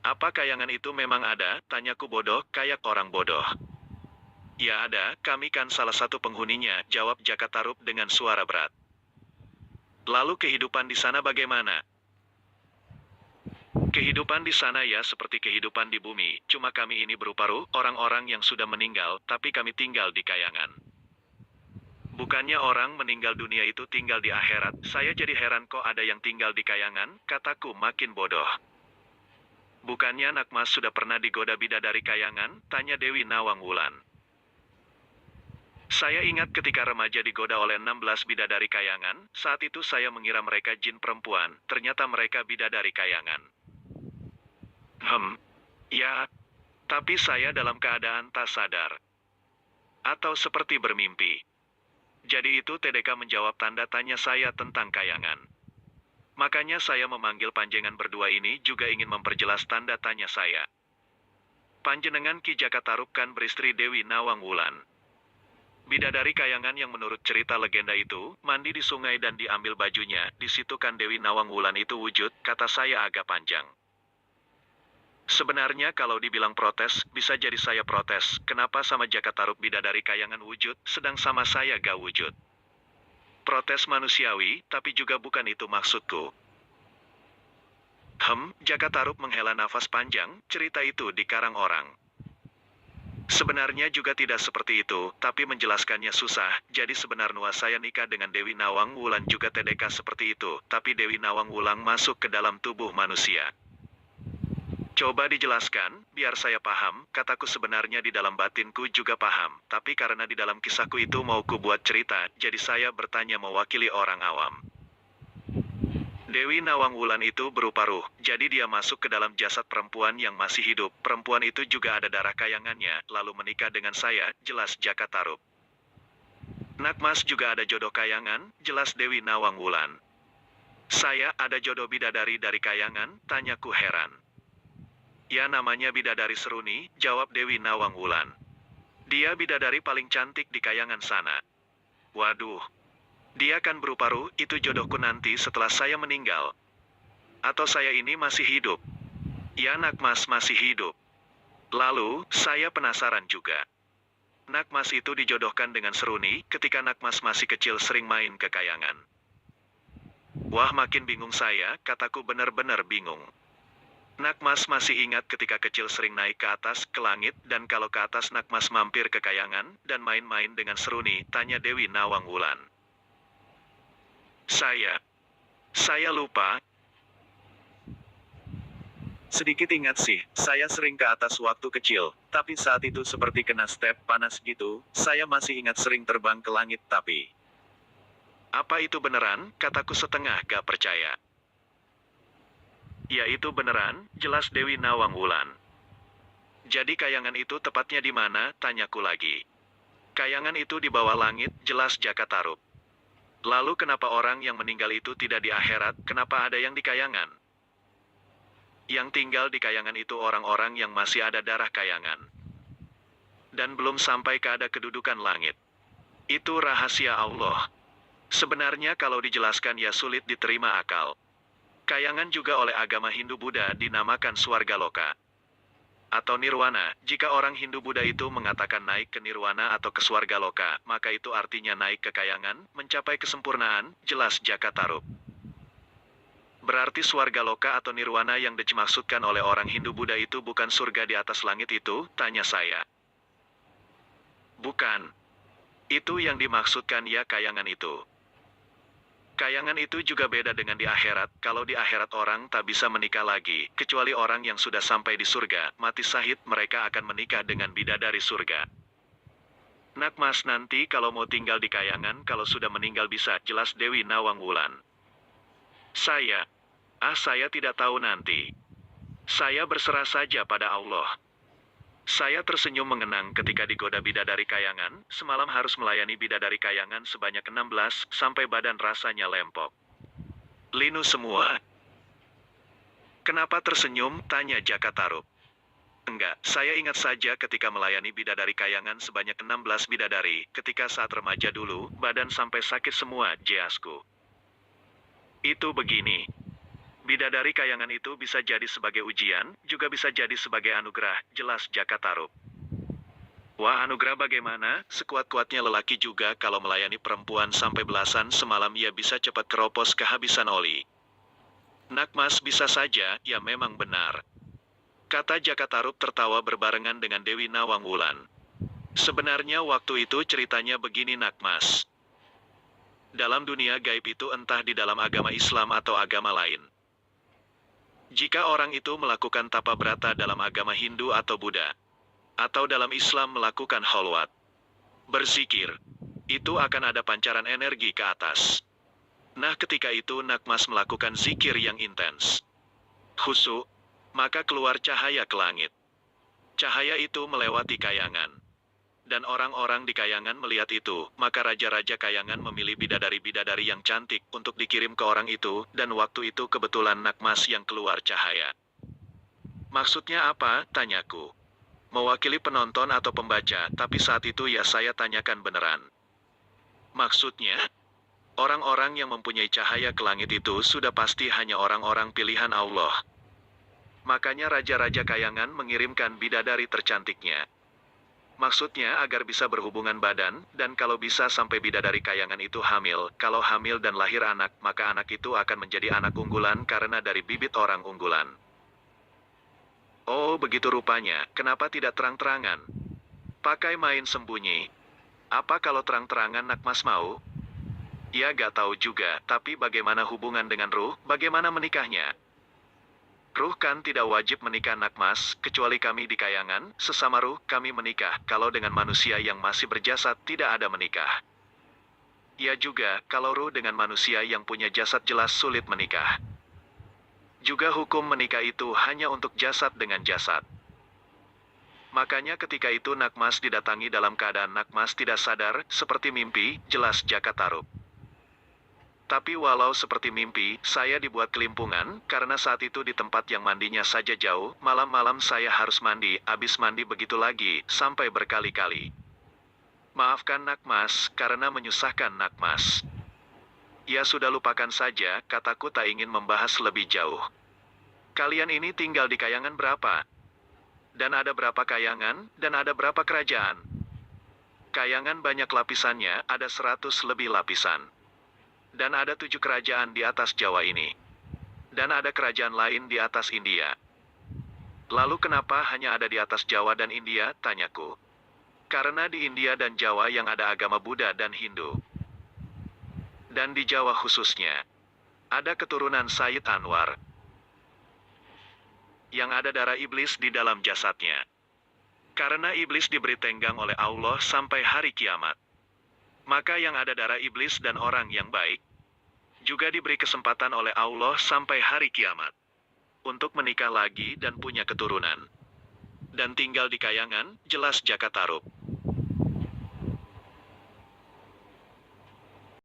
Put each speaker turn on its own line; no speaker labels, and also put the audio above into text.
Apa kayangan itu memang ada? Tanyaku bodoh, kayak orang bodoh. Ya ada, kami kan salah satu penghuninya, jawab Jakatarup dengan suara berat. Lalu kehidupan di sana bagaimana? Kehidupan di sana ya seperti kehidupan di bumi, cuma kami ini berupa ruh, orang-orang yang sudah meninggal, tapi kami tinggal di kayangan. Bukannya orang meninggal dunia itu tinggal di akhirat, saya jadi heran kok ada yang tinggal di kayangan, kataku makin bodoh. Bukannya Nakmas sudah pernah digoda bidadari kayangan, tanya Dewi Nawang Wulan. Saya ingat ketika remaja digoda oleh 16 bidadari kayangan, saat itu saya mengira mereka jin perempuan, ternyata mereka bidadari kayangan. Ya, tapi saya dalam keadaan tak sadar. Atau seperti bermimpi. Jadi itu TDK menjawab tanda tanya saya tentang kayangan. Makanya saya memanggil panjenengan berdua ini juga ingin memperjelas tanda tanya saya. Panjenengan Ki Jakatarup kan beristri Dewi Nawang Wulan. Bidadari kayangan yang menurut cerita legenda itu, mandi di sungai dan diambil bajunya, di situ kan Dewi Nawang Wulan itu wujud, kata saya agak panjang. Sebenarnya kalau dibilang protes, bisa jadi saya protes, kenapa sama Jakatarup bidadari kayangan wujud, sedang sama saya gak wujud. Protes manusiawi, tapi juga bukan itu maksudku. Jakatarup menghela nafas panjang, cerita itu dikarang orang. Sebenarnya juga tidak seperti itu, tapi menjelaskannya susah, jadi sebenarnya saya nikah dengan Dewi Nawang Wulan juga TDK seperti itu, tapi Dewi Nawang Wulan masuk ke dalam tubuh manusia. Coba dijelaskan, biar saya paham, kataku sebenarnya di dalam batinku juga paham, tapi karena di dalam kisahku itu mau ku buat cerita, jadi saya bertanya mewakili orang awam. Dewi Nawang Wulan itu berupa ruh, jadi dia masuk ke dalam jasad perempuan yang masih hidup. Perempuan itu juga ada darah kayangannya, lalu menikah dengan saya, jelas Jakatarup. Nakmas juga ada jodoh kayangan, jelas Dewi Nawang Wulan. Saya ada jodoh bidadari dari kayangan, tanyaku heran. Ya namanya bidadari Seruni, jawab Dewi Nawang Wulan. Dia bidadari paling cantik di kayangan sana. Waduh. Dia kan berupa ruh, itu jodohku nanti setelah saya meninggal. Atau saya ini masih hidup. Ya Nakmas masih hidup. Lalu, saya penasaran juga. Nakmas itu dijodohkan dengan Seruni, ketika Nakmas masih kecil sering main ke kayangan. Wah makin bingung saya, kataku benar-benar bingung. Nakmas masih ingat ketika kecil sering naik ke atas, ke langit, dan kalau ke atas Nakmas mampir ke kayangan, dan main-main dengan Seruni, tanya Dewi Nawang Wulan. Saya lupa. Sedikit ingat sih, saya sering ke atas waktu kecil, tapi saat itu seperti kena step panas gitu, saya masih ingat sering terbang ke langit tapi. Apa itu beneran? Kataku setengah gak percaya. Ya itu beneran, jelas Dewi Nawang Wulan. Jadi kayangan itu tepatnya di mana? Tanyaku lagi. Kayangan itu di bawah langit, jelas Jakatarup. Lalu kenapa orang yang meninggal itu tidak di akhirat, kenapa ada yang di kayangan? Yang tinggal di kayangan itu orang-orang yang masih ada darah kayangan. Dan belum sampai ke ada kedudukan langit. Itu rahasia Allah. Sebenarnya kalau dijelaskan ya sulit diterima akal. Kayangan juga oleh agama Hindu-Buddha dinamakan Swargaloka. Atau Nirwana, jika orang Hindu-Buddha itu mengatakan naik ke Nirwana atau ke Swargaloka, maka itu artinya naik ke kayangan, mencapai kesempurnaan, jelas Jakatarup. Berarti Swargaloka atau Nirwana yang dimaksudkan oleh orang Hindu-Buddha itu bukan surga di atas langit itu, tanya saya. Bukan. Itu yang dimaksudkan ya kayangan itu. Kayangan itu juga beda dengan di akhirat, kalau di akhirat orang tak bisa menikah lagi, kecuali orang yang sudah sampai di surga, mati syahid mereka akan menikah dengan bidadari surga. Nakmas nanti kalau mau tinggal di kayangan kalau sudah meninggal bisa, jelas Dewi Nawang Wulan. Saya tidak tahu nanti. Saya berserah saja pada Allah. Saya tersenyum mengenang ketika digoda bidadari kayangan, semalam harus melayani bidadari kayangan sebanyak 16, sampai badan rasanya lempok. Linu semua. Kenapa tersenyum? Tanya Jakatarup. Enggak, saya ingat saja ketika melayani bidadari kayangan sebanyak 16 bidadari, ketika saat remaja dulu, badan sampai sakit semua, jeasku. Itu begini. Bidadari kayangan itu bisa jadi sebagai ujian, juga bisa jadi sebagai anugerah, jelas Jaka Tarub. Wah, anugerah bagaimana? Sekuat-kuatnya lelaki juga kalau melayani perempuan sampai belasan semalam ia bisa cepat keropos kehabisan oli. Nakmas bisa saja, ya memang benar. Kata Jaka Tarub tertawa berbarengan dengan Dewi Nawang Wulan. Sebenarnya waktu itu ceritanya begini Nakmas. Dalam dunia gaib itu entah di dalam agama Islam atau agama lain. Jika orang itu melakukan tapa brata dalam agama Hindu atau Buddha, atau dalam Islam melakukan kholwat, berzikir, itu akan ada pancaran energi ke atas. Nah ketika itu Nakmas melakukan zikir yang intens, khusyuk, maka keluar cahaya ke langit. Cahaya itu melewati kayangan. Dan orang-orang di kayangan melihat itu, maka raja-raja kayangan memilih bidadari-bidadari yang cantik untuk dikirim ke orang itu, dan waktu itu kebetulan Nakmas yang keluar cahaya. Maksudnya apa? Tanyaku. Mewakili penonton atau pembaca, tapi saat itu ya saya tanyakan beneran. Maksudnya, orang-orang yang mempunyai cahaya ke langit itu sudah pasti hanya orang-orang pilihan Allah. Makanya raja-raja kayangan mengirimkan bidadari tercantiknya. Maksudnya agar bisa berhubungan badan, dan kalau bisa sampai bidadari kayangan itu hamil, kalau hamil dan lahir anak, maka anak itu akan menjadi anak unggulan karena dari bibit orang unggulan. Oh begitu rupanya, kenapa tidak terang-terangan? Pakai main sembunyi. Apa kalau terang-terangan Nakmas mau? Ya gak tahu juga, tapi bagaimana hubungan dengan ruh, bagaimana menikahnya? Ruh kan tidak wajib menikah Nakmas, kecuali kami di kayangan, sesama ruh kami menikah, kalau dengan manusia yang masih berjasad tidak ada menikah. Ya juga, kalau ruh dengan manusia yang punya jasad jelas sulit menikah. Juga hukum menikah itu hanya untuk jasad dengan jasad. Makanya ketika itu Nakmas didatangi dalam keadaan Nakmas tidak sadar, seperti mimpi, jelas Jaka Tarub. Tapi walau seperti mimpi, saya dibuat kelimpungan, karena saat itu di tempat yang mandinya saja jauh, malam-malam saya harus mandi, habis mandi begitu lagi, sampai berkali-kali. Maafkan Nakmas, karena menyusahkan Nakmas. Ya sudah lupakan saja, kataku tak ingin membahas lebih jauh. Kalian ini tinggal di kayangan berapa? Dan ada berapa kayangan, dan ada berapa kerajaan? Kayangan banyak lapisannya, ada 100 lebih lapisan. Dan ada 7 kerajaan di atas Jawa ini. Dan ada kerajaan lain di atas India. Lalu kenapa hanya ada di atas Jawa dan India, tanyaku. Karena di India dan Jawa yang ada agama Buddha dan Hindu. Dan di Jawa khususnya, ada keturunan Sayyid Anwar. Yang ada darah iblis di dalam jasadnya. Karena iblis diberi tenggang oleh Allah sampai hari kiamat. Maka yang ada darah iblis dan orang yang baik, juga diberi kesempatan oleh Allah sampai hari kiamat. Untuk menikah lagi dan punya keturunan. Dan tinggal di kayangan, jelas Jaka Tarub.